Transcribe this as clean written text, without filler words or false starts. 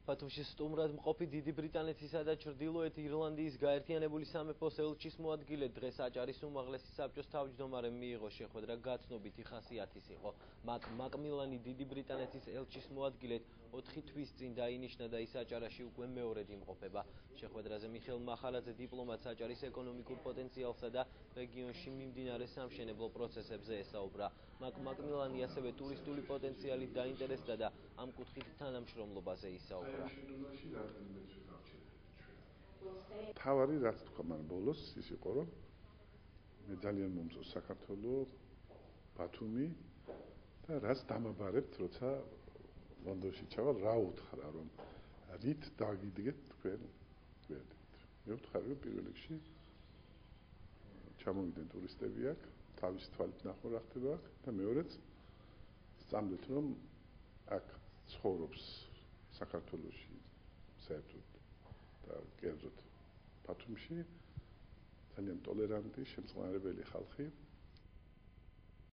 ბათუმში სტუმრად მყოფი დიდი ბრიტანეთისა და ჩრდილოეთ ირლანდიის გაერთიანებული სამეფოს ელჩის მოადგილედ დღეს აჭარის უმაღლესი საბჭოს თავმჯდომარემ მიიღო შეხვედრა გაცნობითი ხასიათის იყო. მაკმილანი დიდი ბრიტანეთის ელჩის მოადგილედ 4 თვის წინ დაინიშნა და ის აჭარაში უკვე მეორედ იმყოფება. შეხვედრაზე მიხეილ მახალაძე დიპლომატს აჭარის ეკონომიკურ პოტენციალსა და რეგიონში მიმდინარე სამშენებლო პროცესებზე ესაუბრა. მაკმილანი ასევე ტურისტული პოტენციალით დაინტერესდა და ამ კუთხით თანამშრომლობაზე ისაუბრა. თავარი რაც თქვა მან ბოლოს ის იყო რომ მე ძალიან მომწონს საქართველოს ბათუმი და რაც დამაბარებთ როცა ლონდონში ჩავალ რა უთხრა რომ რით დაგიდგეთ თქვენ გვერდით. მე ვთქვი რომ პირველ რიგში ჩამოვიდნენ ტურისტები აქ თავის თვალით ნახო რა ხდება აქ და მეორეც სწამდეთ რომ აქ ცხოვრობს საქართველოში საერთოდ და კერძოდ ბათუმში ძალიან ტოლერანტი, შემწყნარებელი ხალხი